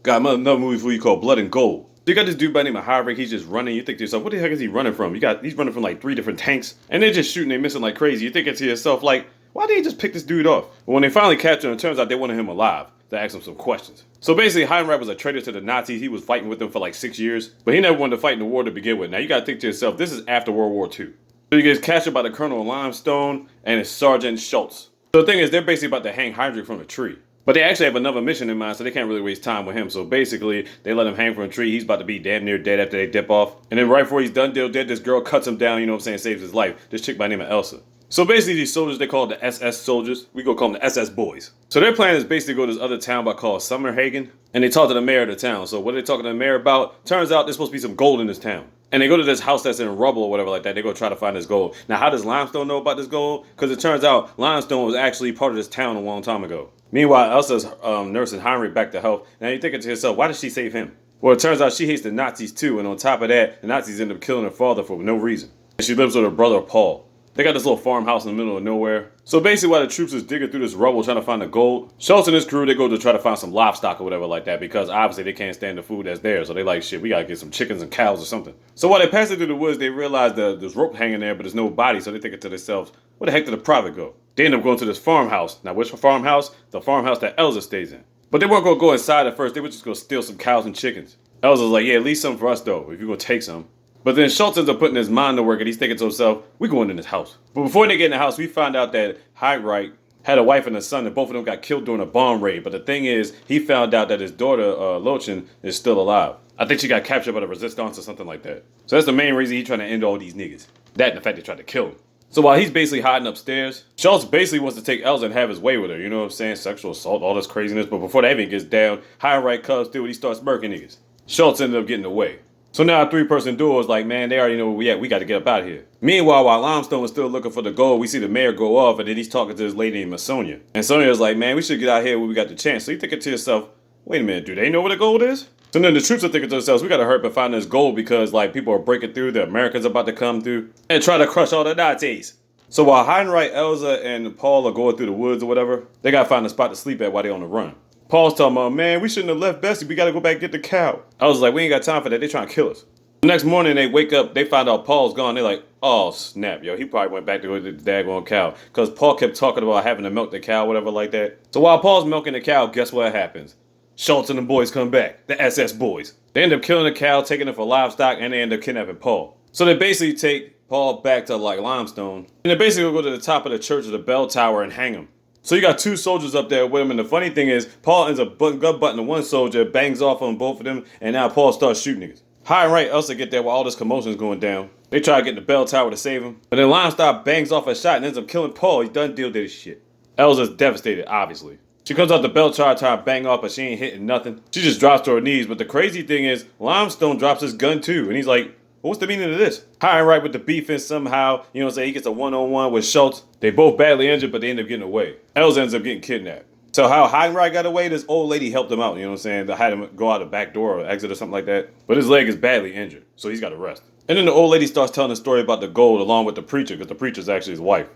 Got another movie for you called Blood and Gold. You got this dude by the name of Heinrich, he's just running. You think to yourself, what the heck is he running from? He's running from like 3 different tanks, and they're just shooting, they're missing like crazy. You thinking to yourself, like, why didn't he just pick this dude off? But when they finally capture him, it turns out they wanted him alive to ask him some questions. So basically, Heinrich was a traitor to the Nazis. He was fighting with them for like 6 years, but he never wanted to fight in the war to begin with. Now you gotta think to yourself, this is after World War II. So he gets captured by the Colonel of Limestone and his Sergeant Schultz. So the thing is, they're basically about to hang Heinrich from a tree. But they actually have another mission in mind, so they can't really waste time with him. So basically, they let him hang from a tree. He's about to be damn near dead after they dip off. And then right before he's done dead, this girl cuts him down, you know what I'm saying, saves his life. This chick by the name of Elsa. So basically, these soldiers, they call it the SS soldiers. We go call them the SS boys. So their plan is basically go to this other town called Summerhagen, and they talk to the mayor of the town. So what are they talking to the mayor about? Turns out there's supposed to be some gold in this town. And they go to this house that's in rubble or whatever like that. They go try to find this gold. Now, how does Limestone know about this gold? Because it turns out Limestone was actually part of this town a long time ago. Meanwhile, Elsa's nursing Heinrich back to health. Now you're thinking to yourself, why did she save him? Well, it turns out she hates the Nazis too. And on top of that, the Nazis end up killing her father for no reason. And she lives with her brother, Paul. They got this little farmhouse in the middle of nowhere. So basically while the troops is digging through this rubble trying to find the gold, Schultz and his crew, they go to try to find some livestock or whatever like that because obviously they can't stand the food that's there. So they like, shit, we gotta get some chickens and cows or something. So while they pass it through the woods, they realize there's rope hanging there, but there's no body. So they think to themselves, where the heck did the prophet go? They end up going to this farmhouse. Now which farmhouse? The farmhouse that Elsa stays in. But they weren't gonna go inside at first. They were just gonna steal some cows and chickens. Elsa's like, yeah, at least some for us though, if you're gonna take some. But then Schultz ends up putting his mind to work and he's thinking to himself, we're going in this house. But before they get in the house, we find out that Heinrich had a wife and a son and both of them got killed during a bomb raid. But the thing is, he found out that his daughter, Lochin, is still alive. I think she got captured by the resistance or something like that. So that's the main reason he's trying to end all these niggas. That and the fact they tried to kill him. So while he's basically hiding upstairs, Schultz basically wants to take Elsa and have his way with her. You know what I'm saying? Sexual assault, all this craziness. But before that even gets down, Heinrich comes through and he starts murking niggas. Schultz ended up getting away. So now a 3-person duo is like, man, they already know where we at. We got to get up out of here. Meanwhile, while Limestone is still looking for the gold, we see the mayor go off and then he's talking to this lady named Sonia. And Sonia's like, man, we should get out here when we got the chance. So you're thinking to yourself, wait a minute, do they know where the gold is? So then the troops are thinking to themselves, we got to hurry up and find this gold because like people are breaking through, the Americans are about to come through and try to crush all the Nazis. So while Heinrich, Elsa, and Paul are going through the woods or whatever, they got to find a spot to sleep at while they're on the run. Paul's talking about, man, we shouldn't have left Bessie. We got to go back and get the cow. I was like, we ain't got time for that. They trying to kill us. The next morning, they wake up, they find out Paul's gone. They're like, oh, snap, yo. He probably went back to go to the daggone cow. Because Paul kept talking about having to milk the cow, whatever like that. So while Paul's milking the cow, guess what happens? Schultz and the boys come back. The SS boys. They end up killing the cow, taking it for livestock, and they end up kidnapping Paul. So they basically take Paul back to like Limestone. And they basically go to the top of the church of the bell tower and hang him. So you got 2 soldiers up there with him, and the funny thing is, Paul ends up gut butting to one soldier, bangs off on both of them, and now Paul starts shooting niggas. Heinrich, Elsa get there while all this commotion is going down. They try to get in the bell tower to save him, but then Limestone bangs off a shot and ends up killing Paul. He done deal this shit. Elsa's devastated, obviously. She comes out the bell tower trying to bang off, but she ain't hitting nothing. She just drops to her knees, but the crazy thing is, Limestone drops his gun too, and he's like, well, what's the meaning of this? Heinrich with the beef in somehow, you know what I'm saying, he gets a one-on-one with Schultz. They both badly injured, but they end up getting away. Elsa ends up getting kidnapped. So how Heinrich got away, this old lady helped him out, you know what I'm saying? They had him go out the back door or exit or something like that. But his leg is badly injured, so he's got to rest. And then the old lady starts telling the story about the gold along with the preacher, because the preacher's actually his wife,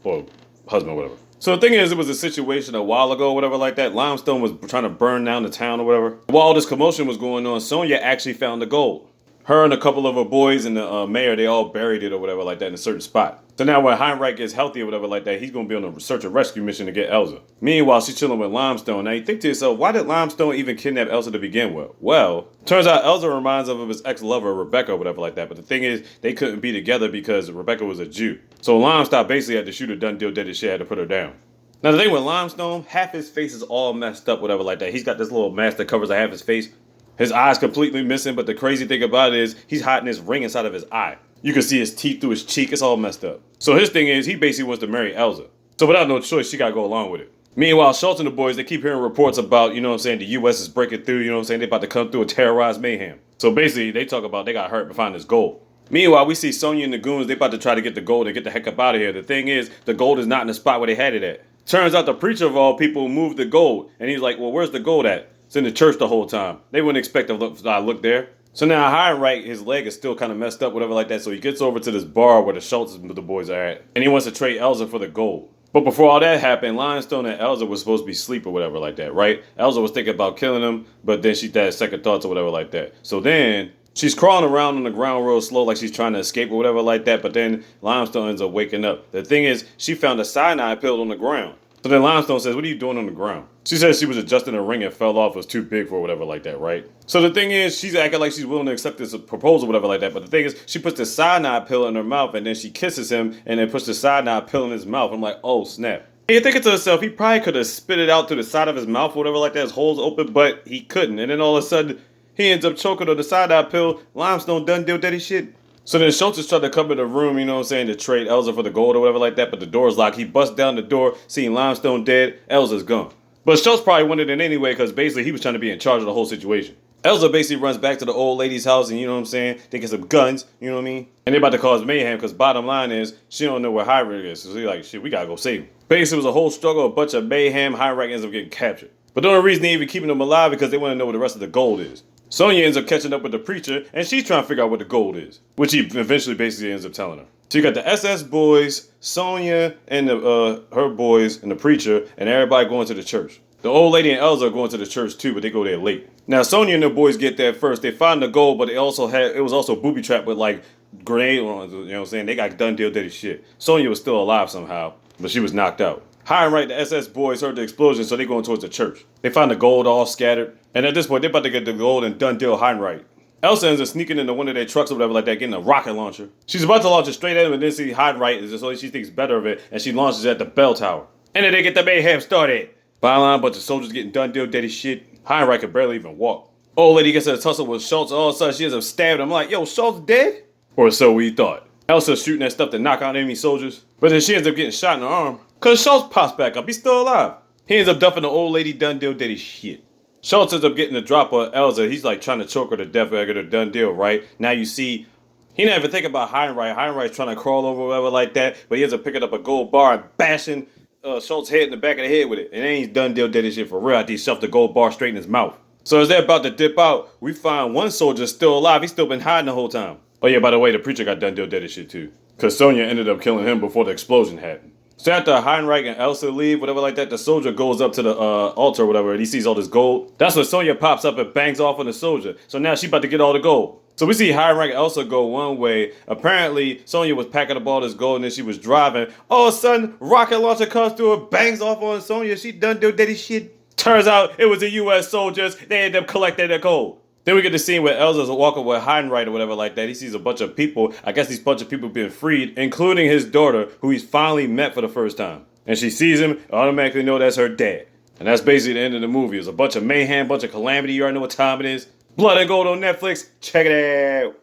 or husband or whatever. So the thing is, it was a situation a while ago, whatever like that. Limestone was trying to burn down the town or whatever. While all this commotion was going on, Sonia actually found the gold. Her and a couple of her boys and the mayor, they all buried it or whatever like that in a certain spot. So now when Heinrich gets healthy or whatever like that, he's going to be on a search and rescue mission to get Elsa. Meanwhile, she's chilling with Limestone. Now you think to yourself, why did Limestone even kidnap Elsa to begin with? Well, turns out Elsa reminds him of his ex-lover, Rebecca or whatever like that. But the thing is, they couldn't be together because Rebecca was a Jew. So Limestone basically had to shoot her done deal, dead as shit, had to put her down. Now the thing with Limestone, half his face is all messed up, whatever like that. He's got this little mask that covers half his face. His eye's completely missing, but the crazy thing about it is he's hiding this ring inside of his eye. You can see his teeth through his cheek. It's all messed up. So his thing is he basically wants to marry Elsa. So without no choice, she got to go along with it. Meanwhile, Schultz and the boys, they keep hearing reports about, you know what I'm saying, the U.S. is breaking through, you know what I'm saying, they about to come through and terrorize mayhem. So basically, they talk about they got hurt to find this gold. Meanwhile, we see Sonya and the goons, they about to try to get the gold and get the heck up out of here. The thing is, the gold is not in the spot where they had it at. Turns out the preacher of all people moved the gold. And he's like, well, where's the gold at? It's in the church the whole time. They wouldn't expect to look there. So now Heinrich, his leg is still kind of messed up, whatever like that. So he gets over to this bar where the Schultz and the boys are at. And he wants to trade Elsa for the gold. But before all that happened, Limestone and Elsa was supposed to be asleep or whatever like that, right? Elsa was thinking about killing him, but then she had second thoughts or whatever like that. So then she's crawling around on the ground real slow like she's trying to escape or whatever like that, but then Limestone ends up waking up. The thing is, she found a cyanide pill on the ground. So then Limestone says, what are you doing on the ground? She says she was adjusting a ring and fell off, was too big for whatever like that, right? So the thing is, she's acting like she's willing to accept this proposal, whatever like that. But the thing is, she puts the cyanide pill in her mouth and then she kisses him and then puts the cyanide pill in his mouth. I'm like, oh snap. And you're thinking to herself, he probably could have spit it out through the side of his mouth or whatever like that, his holes open, but he couldn't. And then all of a sudden, he ends up choking on the cyanide pill. Limestone done deal daddy shit. So then Schultz is trying to come in the room, you know what I'm saying, to trade Elsa for the gold or whatever like that, but the door's locked. He busts down the door, seeing Limestone dead, Elsa's gone. But Schultz probably wanted it anyway because basically he was trying to be in charge of the whole situation. Elsa basically runs back to the old lady's house and, you know what I'm saying, they get some guns, you know what I mean? And they about to cause mayhem because bottom line is, she don't know where Heinrich is. So she's like, shit, we gotta go save him. Basically, it was a whole struggle, a bunch of mayhem. Heinrich ends up getting captured. But the only reason they even keeping him alive because they want to know where the rest of the gold is. Sonya ends up catching up with the preacher, and she's trying to figure out what the gold is, which he eventually basically ends up telling her. So you got the SS boys, Sonya, and her boys, and the preacher, and everybody going to the church. The old lady and Elsa are going to the church too, but they go there late. Now Sonya and the boys get there first. They find the gold, but it was also booby trapped with like grenade, you know what I'm saying? They got done deal dirty shit. Sonya was still alive somehow, but she was knocked out. Heinrich, the SS boys heard the explosion, so they're going towards the church. They find the gold all scattered, and at this point, they're about to get the gold and done deal Heinrich. Elsa ends up sneaking into one of their trucks or whatever like that, getting a rocket launcher. She's about to launch it straight at him, and then see Heinrich is so she thinks better of it, and she launches it at the bell tower. And then they get the mayhem started. Bottom line, a bunch of soldiers getting done deal dirty shit. Heinrich could barely even walk. Old lady gets in a tussle with Schultz, all of a sudden she ends up stabbing him. I'm like, yo, Schultz dead? Or so we thought. Elsa's shooting that stuff to knock out enemy soldiers, but then she ends up getting shot in the arm. Cause Schultz pops back up, he's still alive. He ends up dumping the old lady done deal dirty shit. Schultz ends up getting the drop on Elsa. He's like trying to choke her to death or get her done deal, right? Now you see, he didn't even think about Heinrich. Heinrich's trying to crawl over or whatever like that, but he ends up picking up a gold bar and bashing Schultz's head in the back of the head with it. And then he's done deal dirty shit for real after he shoved the gold bar straight in his mouth. So as they're about to dip out, we find one soldier still alive. He's still been hiding the whole time. Oh yeah, by the way, the preacher got done deal dirty shit too. Cause Sonya ended up killing him before the explosion happened. So after Heinrich and Elsa leave, whatever like that, the soldier goes up to the altar or whatever, and he sees all this gold. That's when Sonya pops up and bangs off on the soldier. So now she about to get all the gold. So we see Heinrich and Elsa go one way. Apparently, Sonya was packing up all this gold and then she was driving. All of a sudden, rocket launcher comes through her, bangs off on Sonya. She done do dirty shit. Turns out it was the U.S. soldiers. They ended up collecting the gold. Then we get the scene where Elsa's walking with Heinrich or whatever like that. He sees a bunch of people. I guess these bunch of people being freed, including his daughter, who he's finally met for the first time. And she sees him, automatically know that's her dad. And that's basically the end of the movie. It's a bunch of mayhem, bunch of calamity. You already know what time it is. Blood and Gold on Netflix. Check it out.